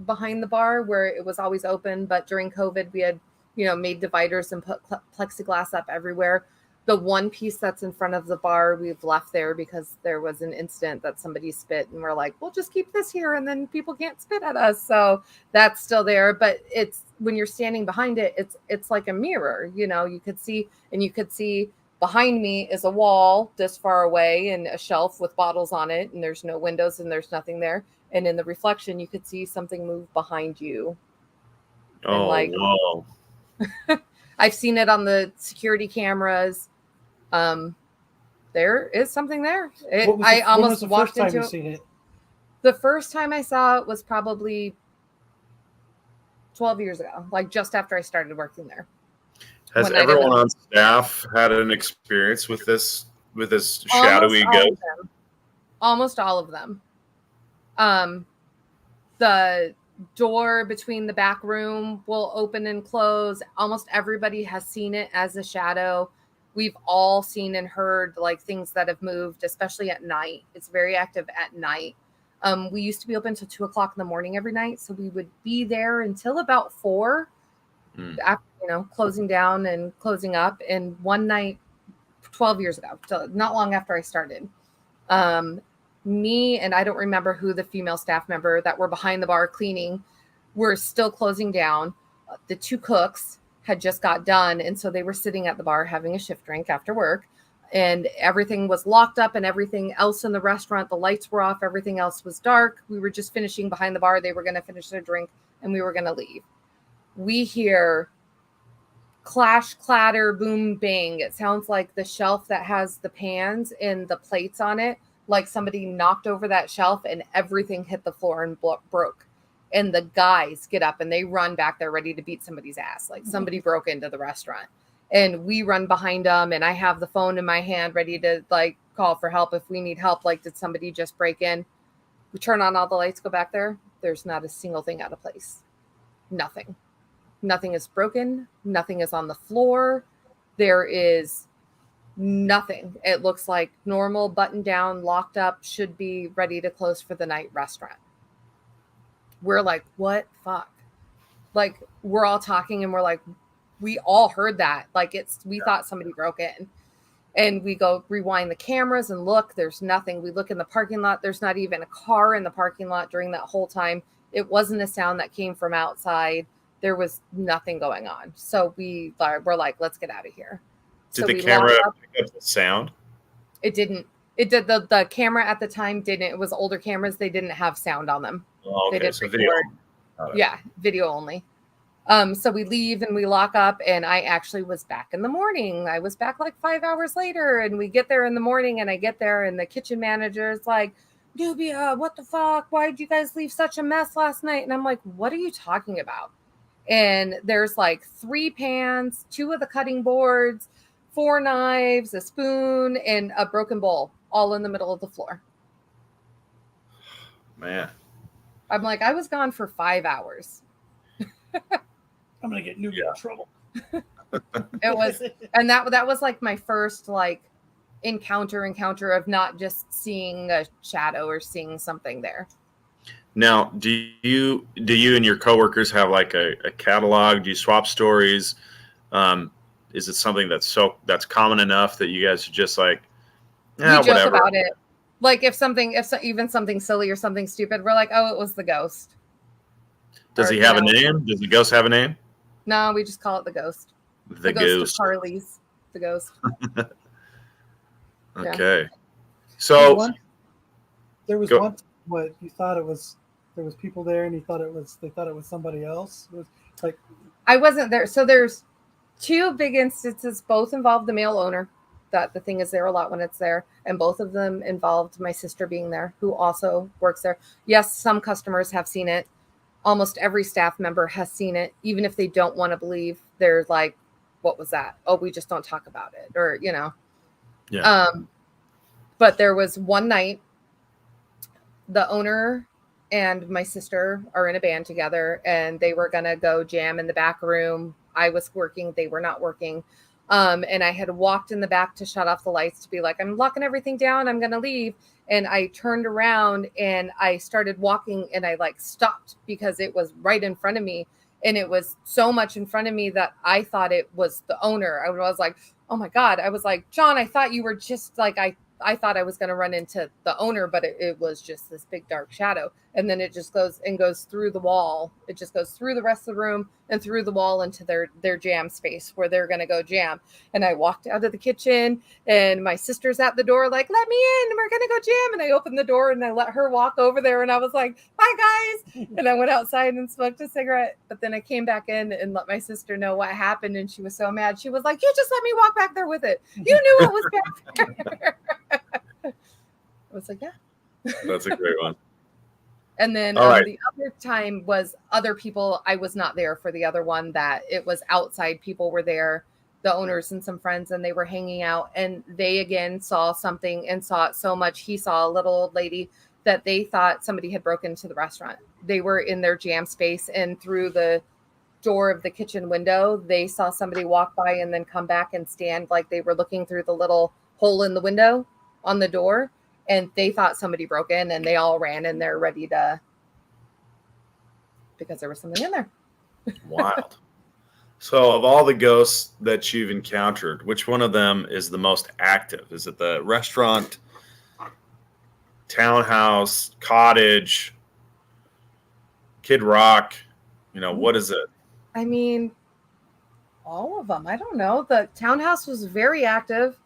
behind the bar where it was always open, but during COVID we had, made dividers and put plexiglass up everywhere. The one piece that's in front of the bar, we've left there because there was an incident that somebody spit, and we're like, we'll just keep this here and then people can't spit at us. So that's still there. But it's when you're standing behind it, it's like a mirror, you could see behind me is a wall this far away and a shelf with bottles on it, and there's no windows and there's nothing there. And in the reflection, you could see something move behind you. Oh, whoa. I've seen it on the security cameras. There is something there. I almost walked into it. The first time I saw it was probably 12 years ago, like just after I started working there. Has everyone on staff had an experience with this shadowy ghost? Almost all of them. The door between the back room will open and close. Almost everybody has seen it as a shadow. We've all seen and heard like things that have moved, especially at night. It's very active at night. We used to be open till 2:00 in the morning every night. So we would be there until about 4 after, closing down and closing up. And one night, 12 years ago, so not long after I started, me and I don't remember who the female staff member that were behind the bar cleaning were still closing down. The 2 cooks had just got done. And so they were sitting at the bar having a shift drink after work, and everything was locked up and everything else in the restaurant. The lights were off. Everything else was dark. We were just finishing behind the bar. They were going to finish their drink and we were going to leave. We hear clash, clatter, boom, bang. It sounds like the shelf that has the pans and the plates on it, like somebody knocked over that shelf and everything hit the floor and broke. And the guys get up and they run back there ready to beat somebody's ass. Like somebody broke into the restaurant, and we run behind them. And I have the phone in my hand ready to like call for help if we need help. Like, did somebody just break in? We turn on all the lights, go back there. There's not a single thing out of place. Nothing is broken. Nothing is on the floor. There is nothing. It looks like normal, button down, locked up, should be ready to close for the night restaurant. We're like, what fuck? like we're all talking and we're like, we all heard that. Like we thought somebody broke in. And we go rewind the cameras and look, there's nothing. We look in the parking lot. There's not even a car in the parking lot during that whole time. It wasn't a sound that came from outside. There was nothing going on. So we're like, let's get out of here. Did the camera pick up the sound? It didn't. It did. The camera at the time didn't. It was older cameras. They didn't have sound on them. Oh, okay. They didn't So video. Yeah, video only. So we leave and we lock up, and I actually was back in the morning. I was back like 5 hours later, and we get there in the morning, and I get there, and the kitchen manager is like, Nubia, what the fuck? Why did you guys leave such a mess last night? And I'm like, what are you talking about? And there's like 3 pans, 2 of the cutting boards, 4 knives, a spoon, and a broken bowl all in the middle of the floor. Man. I'm like, I was gone for 5 hours. I'm gonna get Nubia in trouble. It was, and that was like my first like encounter of not just seeing a shadow or seeing something there. Now, do you and your coworkers have like a catalog? Do you swap stories? Is it something that's common enough that you guys are just like, we joke whatever about it? Like if even something silly or something stupid, we're like, oh, it was the ghost. Does he have a name? Does the ghost have a name? No, we just call it the ghost. The ghost of Carly's. The ghost. Okay. Yeah. So there was one. What you thought it was? There was people there, and they thought it was somebody else. It was like I wasn't there. So there's 2 big instances. Both involved the male owner. That the thing is there a lot when it's there, and both of them involved my sister being there, who also works there. Yes, some customers have seen it. Almost every staff member has seen it, even if they don't want to believe. They're like, what was that? Oh, we just don't talk about it. Or, Yeah. But there was one night, the owner and my sister are in a band together, and they were going to go jam in the back room. I was working. They were not working. And I had walked in the back to shut off the lights to be like, I'm locking everything down. I'm going to leave. And I turned around and I started walking, and I like stopped because it was right in front of me. And it was so much in front of me that I thought it was the owner. I was like, oh my God. I was like, John, I thought you were just like, I thought I was going to run into the owner, but it was just this big dark shadow. And then it just goes through the wall. It just goes through the rest of the room and through the wall into their jam space where they're going to go jam. And I walked out of the kitchen, and my sister's at the door, like, let me in. We're going to go jam. And I opened the door and I let her walk over there. And I was like, bye guys. And I went outside and smoked a cigarette. But then I came back in and let my sister know what happened. And she was so mad. She was like, you just let me walk back there with it. You knew it was back there. I was like, yeah. That's a great one. And then the other time was other people. I was not there for the other one. That it was outside. People were there, the owners and some friends, and they were hanging out. And they again saw something and saw it so much. He saw a little old lady that they thought somebody had broken into the restaurant. They were in their jam space, and through the door of the kitchen window, they saw somebody walk by and then come back and stand like they were looking through the little hole in the window on the door. And they thought somebody broke in, and they all ran in there ready to, because there was something in there. Wild. So of all the ghosts that you've encountered, which one of them is the most active? Is it the restaurant, townhouse, cottage, Kid Rock? What is it? I mean, all of them. I don't know. The townhouse was very active.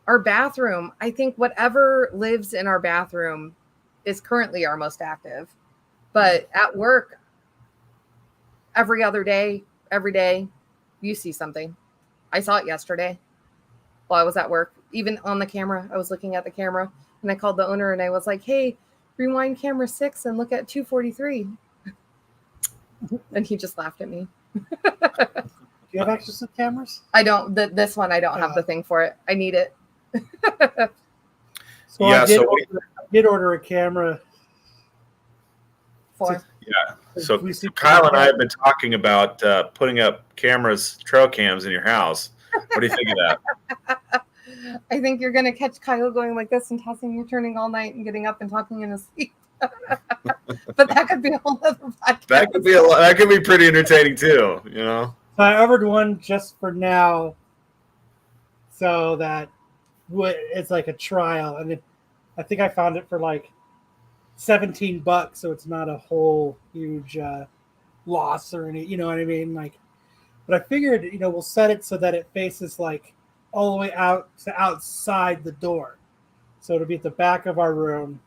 Our bathroom, I think whatever lives in our bathroom is currently our most active. But at work, every other day, every day, you see something. I saw it yesterday while I was at work. Even on the camera, I was looking at the camera, and I called the owner and I was like, hey, rewind camera 6 and look at 243. And he just laughed at me. Do you have access to cameras? I don't. This one, I don't have the thing for it. I need it. So I did order a camera. Yeah. So Kyle and I have been talking about putting up trail cams in your house. What do you think of that? I think you're going to catch Kyle going like this and tossing and turning all night and getting up and talking in his sleep. But that could be a whole other podcast. That could be pretty entertaining too. You know. So I ordered one just for now, so that it's like a trial, and I think I found it for like $17, so it's not a whole huge loss or any, you know what I mean? Like, but I figured, we'll set it so that it faces like all the way out to outside the door, so it'll be at the back of our room,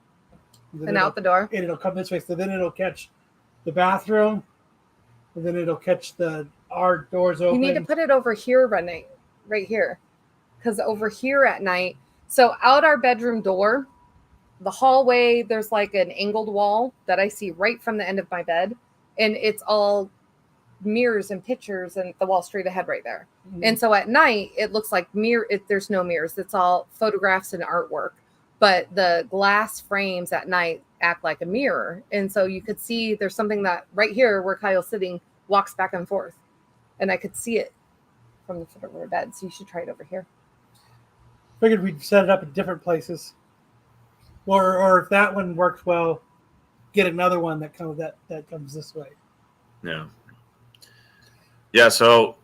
And out the door. and it'll come this way. So then it'll catch the bathroom, and then it'll catch our doors open. You need to put it over here, Renee, right here, because over here at night. So out our bedroom door, the hallway, there's like an angled wall that I see right from the end of my bed, and it's all mirrors and pictures and the wall straight ahead right there. Mm-hmm. And so at night, it looks like there's no mirrors. It's all photographs and artwork. But the glass frames at night act like a mirror. And so you could see there's something that right here where Kyle's sitting walks back and forth. And I could see it from the foot of our bed. So you should try it over here. Figured we'd set it up in different places. Or if that one works well, get another one that comes this way. Yeah. Yeah, so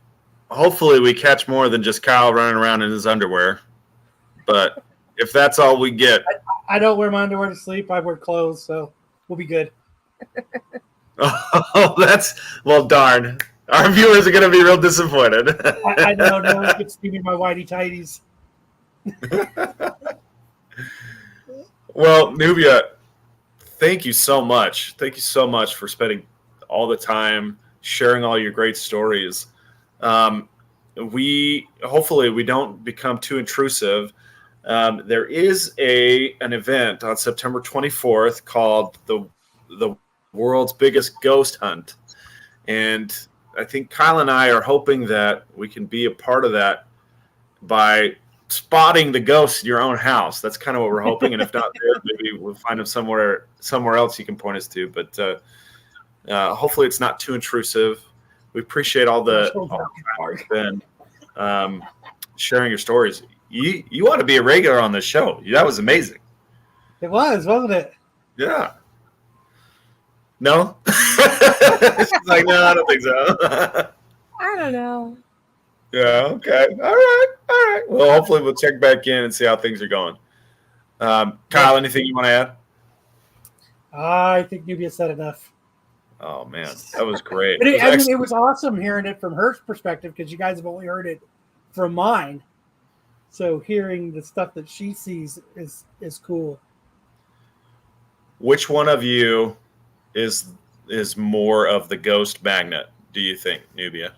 hopefully we catch more than just Kyle running around in his underwear. But if that's all we get. I don't wear my underwear to sleep. I wear clothes, so we'll be good. Well, darn. Our viewers are going to be real disappointed. I know. No one gets to see me my whitey tighties. Well, Nubia, thank you so much. Thank you so much for spending all the time sharing all your great stories. Hopefully we don't become too intrusive. There is an event on September 24th called the World's Biggest Ghost Hunt. And I think Kyle and I are hoping that we can be a part of that by spotting the ghosts in your own house. That's kind of what we're hoping. And if not there, maybe we'll find them somewhere else you can point us to. But hopefully it's not too intrusive. We appreciate all the time spent sharing your stories. You ought to be a regular on this show. That was amazing. It was, wasn't it? Yeah. No? She's like, no, I don't think so. I don't know. Yeah, okay. All right. Well, hopefully we'll check back in and see how things are going. Kyle, anything you want to add? I think Nubia said enough. Oh, man. That was great. It was awesome hearing it from her perspective because you guys have only heard it from mine. So hearing the stuff that she sees is cool. Which one of you is more of the ghost magnet, do you think, Nubia?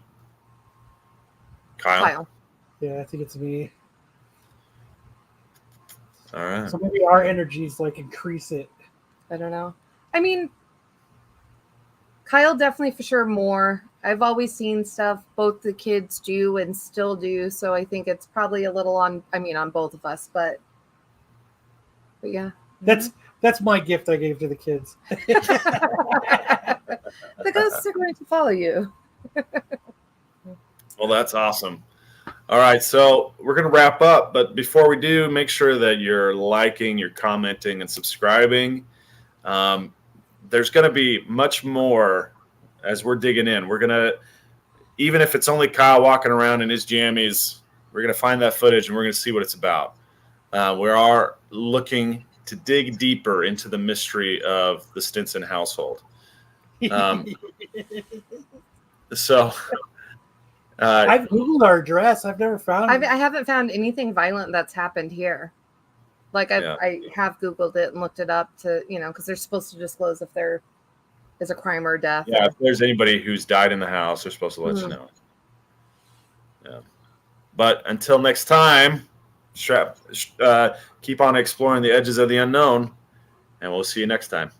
Kyle? Yeah, I think it's me. All right. So maybe our energies increase it. I don't know. I mean, Kyle definitely for sure more. I've always seen stuff both the kids do and still do, so I think it's probably a little on both of us, but yeah. That's my gift I gave to the kids. The ghosts are going to follow you. Well, that's awesome. All right, so we're going to wrap up, but before we do, make sure that you're liking, you're commenting, and subscribing. There's going to be much more as we're digging in. We're going to, even if it's only Kyle walking around in his jammies, we're going to find that footage and we're going to see what it's about. We are looking to dig deeper into the mystery of the Stinson household. So I've Googled our address. I've never found it. I haven't found anything violent that's happened here. I have Googled it and looked it up to, because they're supposed to disclose if there is a crime or a death. Yeah, if there's anybody who's died in the house, they're supposed to let you know. Yeah. But until next time, keep on exploring the edges of the unknown, and we'll see you next time.